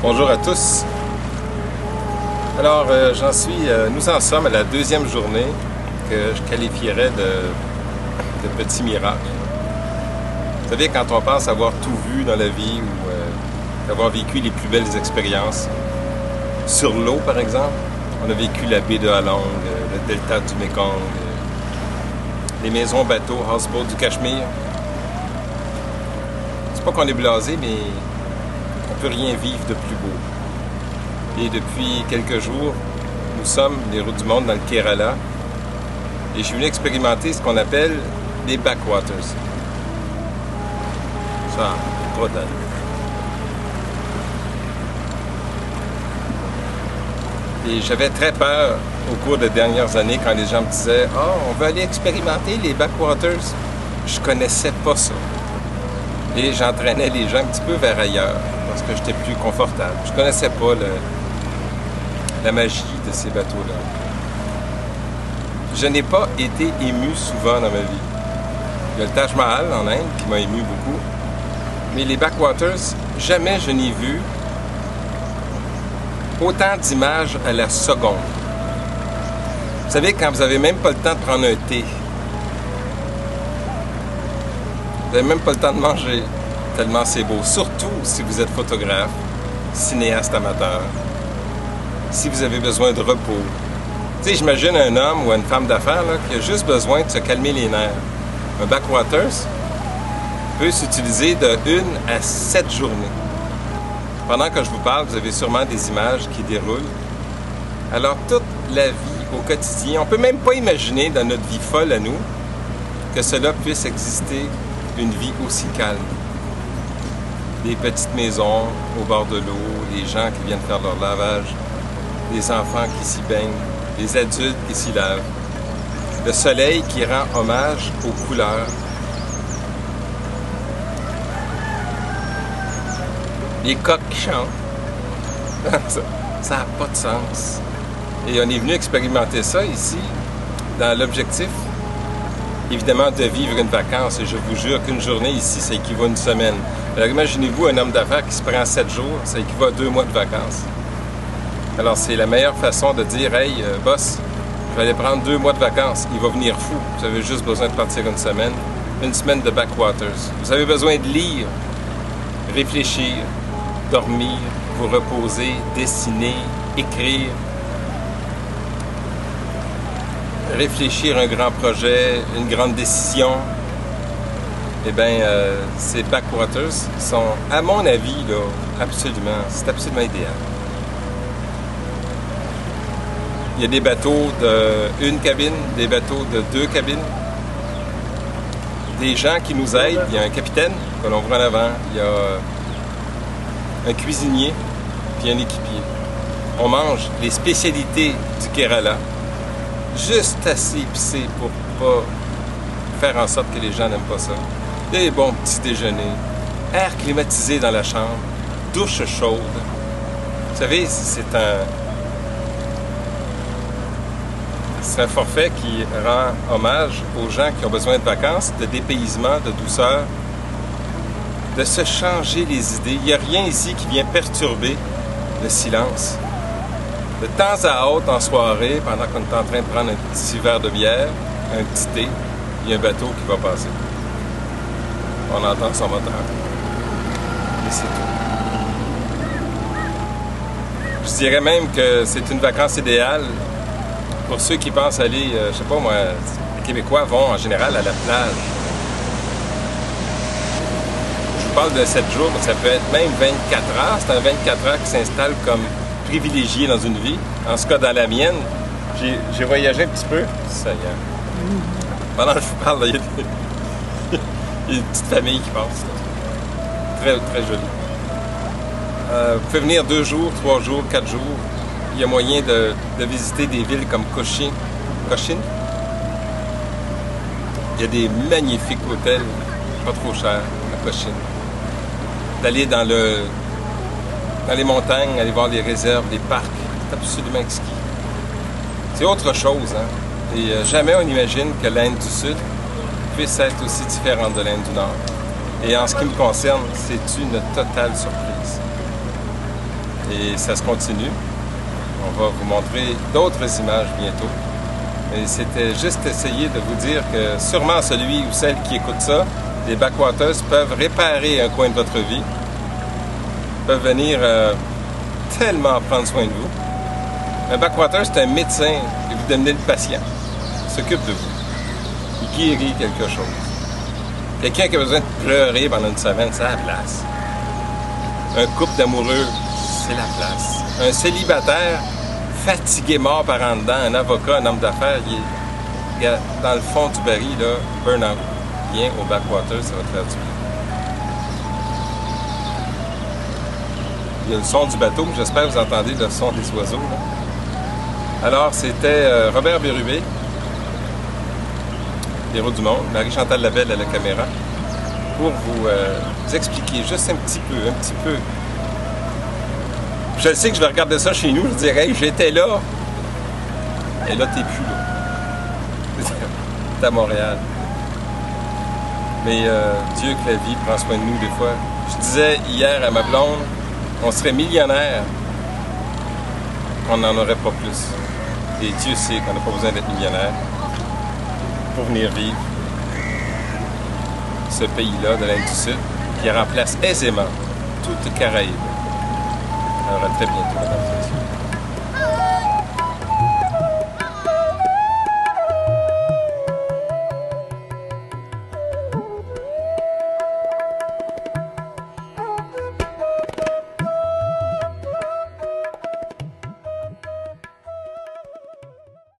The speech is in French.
Bonjour à tous. Alors, nous en sommes à la deuxième journée que je qualifierais de petit miracle. Vous savez, quand on pense avoir tout vu dans la vie ou avoir vécu les plus belles expériences, sur l'eau par exemple, on a vécu la baie de Halong, le delta du Mekong, les maisons bateaux, houseboat du Cachemire. C'est pas qu'on est blasé, mais on peut rien vivre de plus beau. Et depuis quelques jours, nous sommes les routes du monde dans le Kerala et je suis venu expérimenter ce qu'on appelle les backwaters. Ça, trop d'âne. Et j'avais très peur au cours des dernières années quand les gens me disaient « Ah, on veut aller expérimenter les backwaters ». Je connaissais pas ça. Et j'entraînais les gens un petit peu vers ailleurs parce que j'étais plus confortable. Je connaissais pas la magie de ces bateaux-là. Je n'ai pas été ému souvent dans ma vie. Il y a le Taj Mahal en Inde qui m'a ému beaucoup. Mais les backwaters, jamais je n'ai vu autant d'images à la seconde. Vous savez, quand vous n'avez même pas le temps de prendre un thé, vous n'avez même pas le temps de manger, tellement c'est beau. Surtout si vous êtes photographe, cinéaste amateur, si vous avez besoin de repos. Tu sais, j'imagine un homme ou une femme d'affaires qui a juste besoin de se calmer les nerfs. Un backwaters peut s'utiliser de 1 à 7 journées. Pendant que je vous parle, vous avez sûrement des images qui déroulent. Alors, toute la vie au quotidien, on ne peut même pas imaginer dans notre vie folle à nous que cela puisse exister une vie aussi calme. Des petites maisons au bord de l'eau, les gens qui viennent faire leur lavage, des enfants qui s'y baignent, des adultes qui s'y lavent, le soleil qui rend hommage aux couleurs, les coqs qui chantent. Ça n'a pas de sens. Et on est venu expérimenter ça ici dans l'objectif évidemment de vivre une vacance, et je vous jure qu'une journée ici, ça équivaut à une semaine. Alors imaginez-vous un homme d'affaires qui se prend 7 jours, ça équivaut à 2 mois de vacances. Alors c'est la meilleure façon de dire « Hey, boss, je vais aller prendre 2 mois de vacances, il va venir fou. Vous avez juste besoin de partir une semaine de backwaters. Vous avez besoin de lire, réfléchir, dormir, vous reposer, dessiner, écrire, réfléchir à un grand projet, une grande décision. Eh bien, ces backwaters sont, à mon avis, là, c'est absolument idéal. Il y a des bateaux de 1 cabine, des bateaux de 2 cabines, des gens qui nous aident. Il y a un capitaine que l'on voit en avant, il y a un cuisinier, puis un équipier. On mange les spécialités du Kerala, juste assez épicé pour pas faire en sorte que les gens n'aiment pas ça. Des bons petits déjeuners, air climatisé dans la chambre, douche chaude. Vous savez, c'est un forfait qui rend hommage aux gens qui ont besoin de vacances, de dépaysement, de douceur, de se changer les idées. Il n'y a rien ici qui vient perturber le silence. De temps à autre, en soirée, pendant qu'on est en train de prendre un petit verre de bière, un petit thé, il y a un bateau qui va passer. On entend son moteur. Et c'est tout. Je dirais même que c'est une vacance idéale pour ceux qui pensent aller, je sais pas moi, les Québécois vont en général à la plage. Je vous parle de 7 jours, mais ça peut être même 24 heures. C'est un 24 heures qui s'installe comme privilégié dans une vie. En ce cas, dans la mienne, j'ai voyagé un petit peu. Ça y est. Pendant que je vous parle, il y a une petite famille qui passe. Très, très jolie. Vous pouvez venir 2 jours, 3 jours, 4 jours. Il y a moyen de visiter des villes comme Cochin. Il y a des magnifiques hôtels, pas trop chers, à Cochin. D'aller dans les montagnes, aller voir les réserves, les parcs, c'est absolument exquis. C'est autre chose, hein? Et jamais on imagine que l'Inde du Sud puisse être aussi différente de l'Inde du Nord. Et en ce qui me concerne, c'est une totale surprise. Et ça se continue. On va vous montrer d'autres images bientôt. Et c'était juste essayer de vous dire que sûrement celui ou celle qui écoute ça, les backwaters peuvent réparer un coin de votre vie, peuvent venir tellement prendre soin de vous. Un backwater, c'est un médecin qui vous donne le patient, il s'occupe de vous, il guérit quelque chose. Quelqu'un qui a besoin de pleurer pendant une semaine, c'est la place. Un couple d'amoureux, c'est la place. Un célibataire, fatigué, mort par en dedans, un avocat, un homme d'affaires, il est dans le fond du baril, là, burn-out. Viens au backwater, ça va te faire du bien. Il y a le son du bateau, j'espère que vous entendez le son des oiseaux. Là. Alors, c'était Robert Bérubé, Héros du Monde, Marie-Chantal Labelle à la caméra, pour vous expliquer juste un petit peu. Je sais que je vais regarder ça chez nous, je dirais, hey, j'étais là, et là, t'es plus là. T'es à Montréal. Mais Dieu que la vie prend soin de nous des fois. Je disais hier à ma blonde, on serait millionnaire, on n'en aurait pas plus. Et Dieu sait qu'on n'a pas besoin d'être millionnaire pour venir vivre ce pays-là de l'Inde du Sud, qui remplace aisément toute Caraïbe. Alors à très bientôt, mesdames et messieurs.